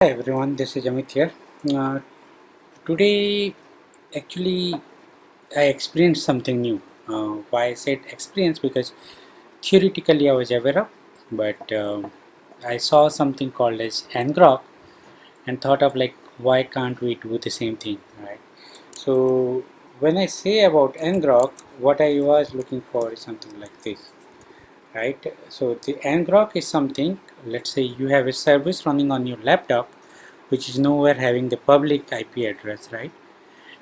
Hi everyone, this is Amit here. Today, actually, I experienced something new. Why I said experience? Because theoretically I was aware of, but I saw something called as ngrok and thought of like, why can't we do the same thing, right? So when I say about ngrok, what I was looking for is something like this, right? So the ngrok is something. Let's say you have a service running on your laptop which is nowhere having the public IP address, right?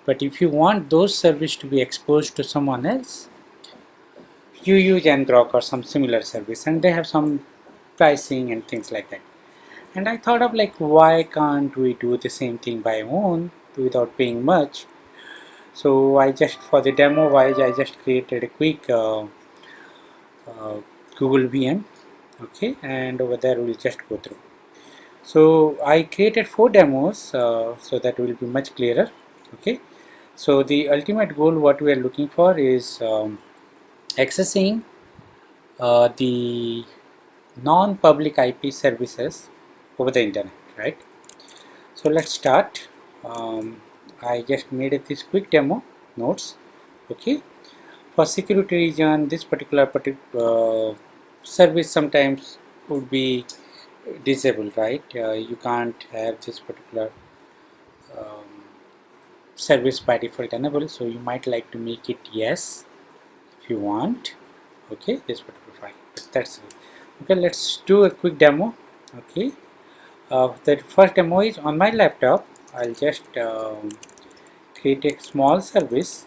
But if you want those service to be exposed to someone else, you use ngrok or some similar service, and they have some pricing and things like that. And I thought of like, why can't we do the same thing by own without paying much? So I just, for the demo wise, I just created a quick uh, Google VM, okay, and over there we'll just go through. So I created 4 demos so that will be much clearer, okay. So the ultimate goal what we are looking for is accessing the non-public IP services over the internet, right? So let's start. I just made this quick demo notes, okay. For security reason, this particular service sometimes would be disabled, right? You can't have this particular um, service by default enable, so you might like to make it yes if you want, okay, this particular file. But that's it. Okay, let's do a quick demo, okay. The first demo is on my laptop. I'll just create a small service,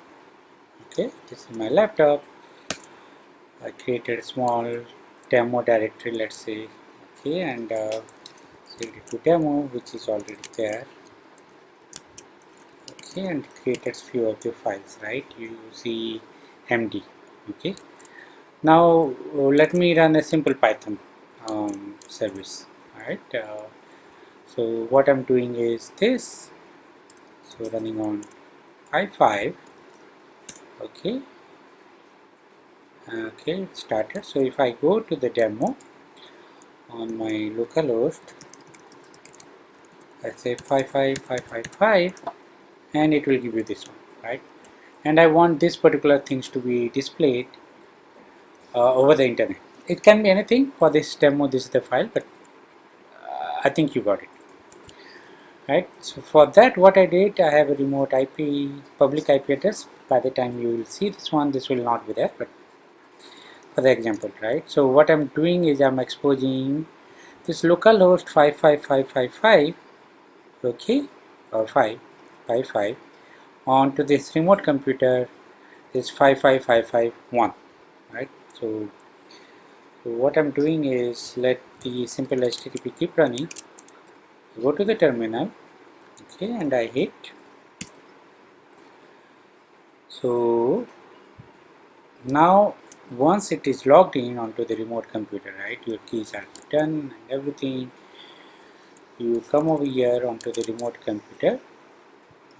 okay. This is my laptop. I created a small demo directory, let's say, okay, and saved it to demo, which is already there, okay, and created few of the files, right? You see MD, okay. Now let me run a simple Python service, right? So what I'm doing is this. So running on i5, okay, okay, it started. So if I go to the demo on my localhost, I say 55555, and it will give you this one, right? And I want this particular things to be displayed over the internet. It can be anything. For this demo, this is the file, but I think you got it, right? So for that, what I did, I have a remote IP, public IP address. By the time you will see this one, this will not be there, but for the example, right? So what I'm doing is I'm exposing this localhost 55555, okay, or 555 onto this remote computer is 55551, right? So what I'm doing is let the simple HTTP keep running. Go to the terminal, okay, and I hit. So now once it is logged in onto the remote computer, right, your keys are done and everything, you come over here onto the remote computer,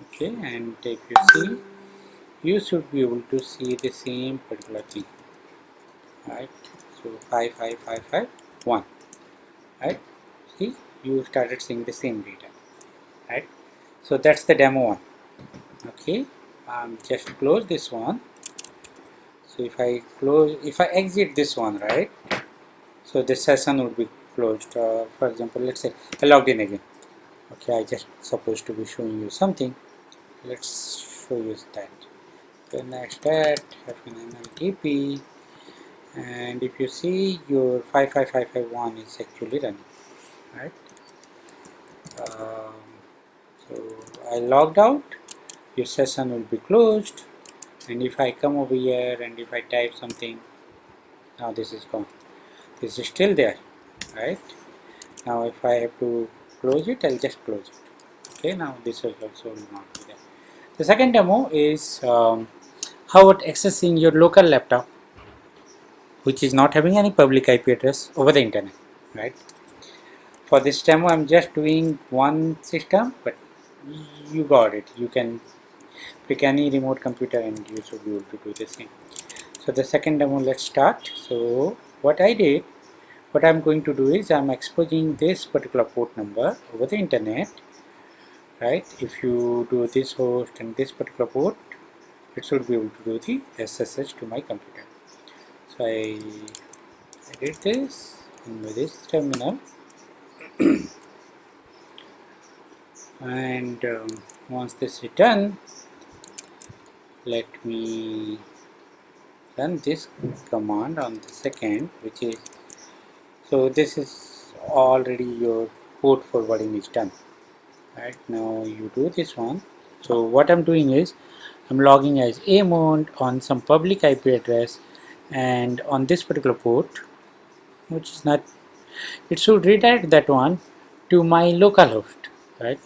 okay, and if you see, you should be able to see the same particular thing, right? So 55551, right? See, you started seeing the same data, right? So that's the demo one, okay. Just close this one. So if I exit this one, right, so this session would be closed. For example, let's say I logged in again, okay. I just supposed to be showing you something. Let's show you that. So next that FNMLTP, and if you see, your 55551 is actually running, right? um, so I logged out, your session will be closed, and if I come over here and if I type something, now this is gone, this is still there, right? Now if I have to close it, I'll just close it, okay. Now this will also not be there. The second demo is how about accessing your local laptop which is not having any public IP address over the internet, right? For this demo I'm just doing one system, but you got it. You can pick any remote computer and you should be able to do the same. So the second demo, let's start. So what I did, what I'm going to do is I'm exposing this particular port number over the internet, right? If you do this host and this particular port, it should be able to do the SSH to my computer. So I did this in this terminal, and once this is done, let me run this command on the second, which is, so this is already your port forwarding is done. Right, now you do this one. So what I'm doing is I'm logging as a mode on some public IP address, and on this particular port, which is not, it should redirect that one to my local host, right,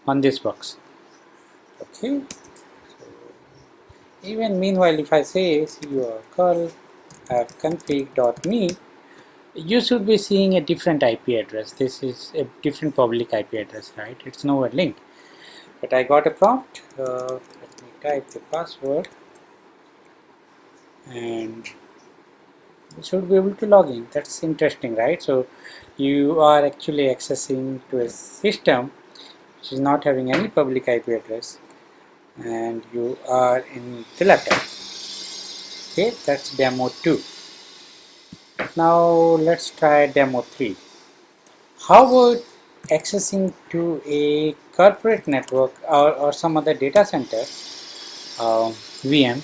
on this box. Okay, so even meanwhile, if I say your curl have config.me, you should be seeing a different IP address. This is a different public IP address, right? It's nowhere linked. But I got a prompt. Let me type the password, and you should be able to log in. That's interesting, right? So you are actually accessing to a system which is not having any public IP address, and you are in the laptop. Okay, that's demo 2. Now let's try demo 3. How about accessing to a corporate network or some other data center VM,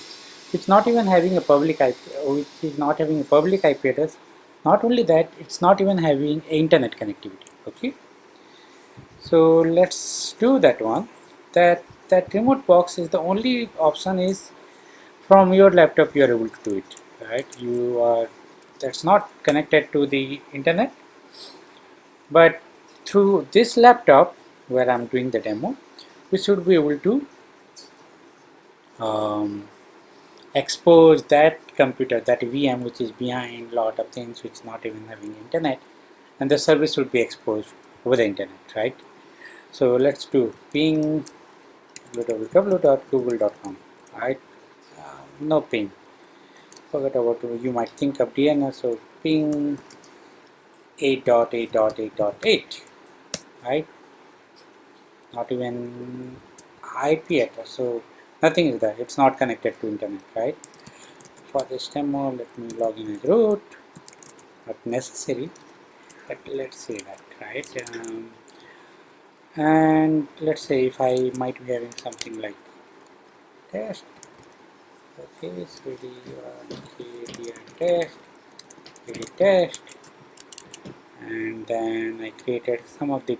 which not even having a public IP, which is not having a public IP address. Not only that, it's not even having internet connectivity. Okay, so let's do that one. That remote box is the only option is from your laptop you are able to do it. Right, you are, that's not connected to the internet, but through this laptop where I'm doing the demo, we should be able to expose that computer, that VM, which is behind lot of things which not even having internet, and the service would be exposed over the internet, right? So let's do ping www.google.com, right? No ping. Forget about it. You might think of DNS, so ping 8.8.8.8, right? Not even IP address, so nothing is there. It's not connected to internet, right? For this demo, let me log in as root. Not necessary, but let's say that, right? And let's say if I might be having something like test. Okay, cd test, cd test, and then I created some of the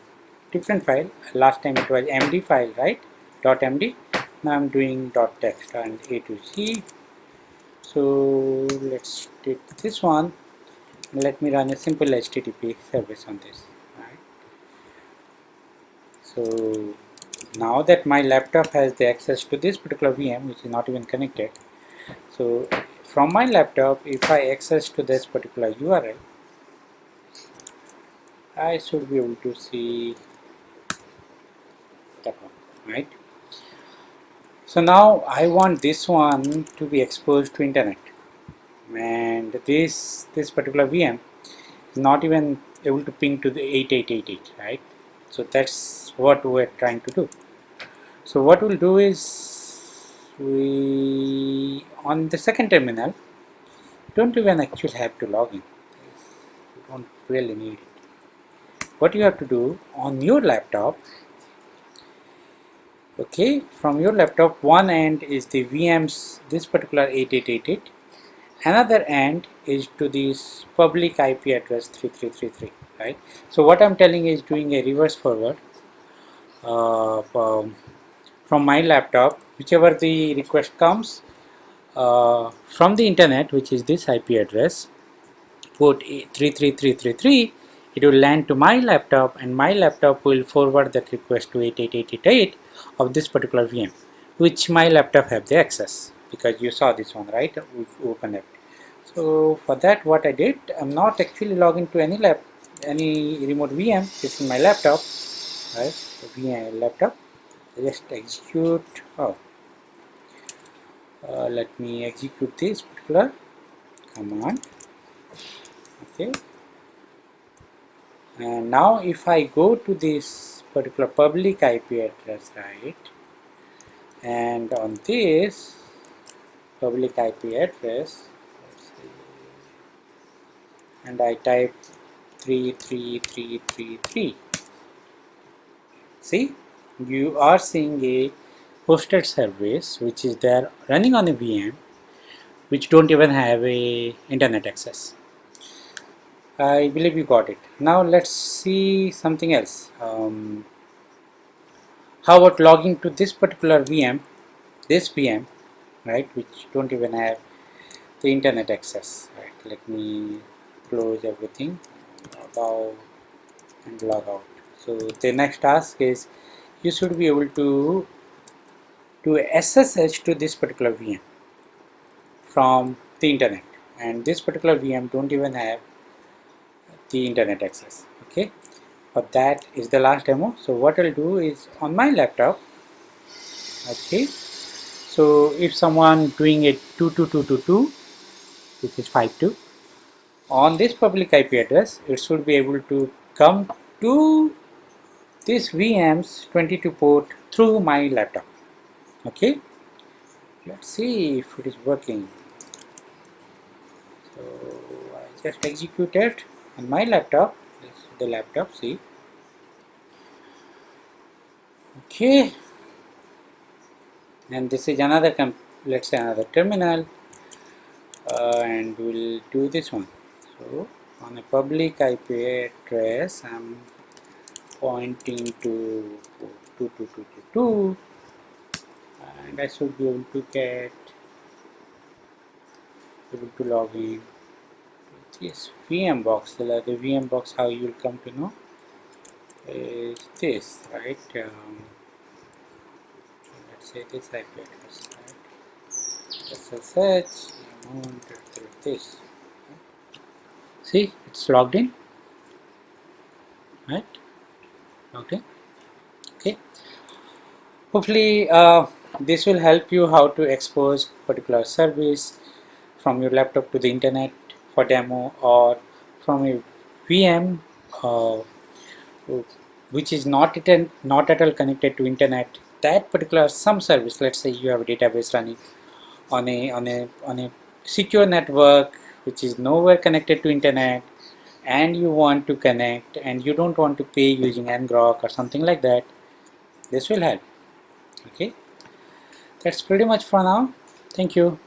different file. Last time it was md file, right? .md. Now I'm doing .text and A to C. So let's take this one. Let me run a simple HTTP service on this. Right? So now that my laptop has the access to this particular VM, which is not even connected, so from my laptop, if I access to this particular URL, I should be able to see that one, right? So now I want this one to be exposed to internet, and this particular VM is not even able to ping to the 8888, right? So that's what we're trying to do. So what we'll do is, we on the second terminal don't even actually have to log in. You don't really need it. What you have to do on your laptop, okay, from your laptop, one end is the VM's this particular 8888, another end is to this public IP address 3333, right? So what I'm telling is doing a reverse forward from my laptop, whichever the request comes from the internet, which is this IP address port 33333, it will land to my laptop, and my laptop will forward that request to 88888 of this particular VM, which my laptop have the access, because you saw this one, right? We opened it. So for that, what I did, I'm not actually logging to any remote VM. This is my laptop, right? The VM laptop. I just execute. Let me execute this particular command. Okay, And now if I go to this particular public IP address, right, and on this public IP address, let's see, and I type 33333, see, you are seeing a hosted service which is there running on a VM which don't even have a internet access. I believe you got it. Now let's see something else. How about logging to this particular VM, this VM, right, which don't even have the internet access, right? Let me close everything, log out and log out. So the next task is you should be able to do SSH to this particular VM from the internet, and this particular VM don't even have the internet access. Okay, but that is the last demo. So what I'll do is on my laptop, okay, so if someone doing it 22222, which is 52, on this public IP address, it should be able to come to this VM's 22 port through my laptop. Okay, let's see if it is working. So I just executed on my laptop. This is the laptop, see. Okay, and this is another let's say another terminal, and we'll do this one. So on a public IP address, I'm pointing to 2222, and I should be able to log in to this VM box. The VM box, how you'll come to know is this, right? Let's say this IP address, right? SSH, this. See, it's logged in, right? Okay. Okay. Hopefully, this will help you how to expose particular service from your laptop to the internet for demo, or from a VM which is not at all connected to internet. That particular some service, let's say you have a database running on a secure network which is nowhere connected to internet, and you want to connect and you don't want to pay using ngrok or something like that. This will help. Okay, that's pretty much for now. Thank you.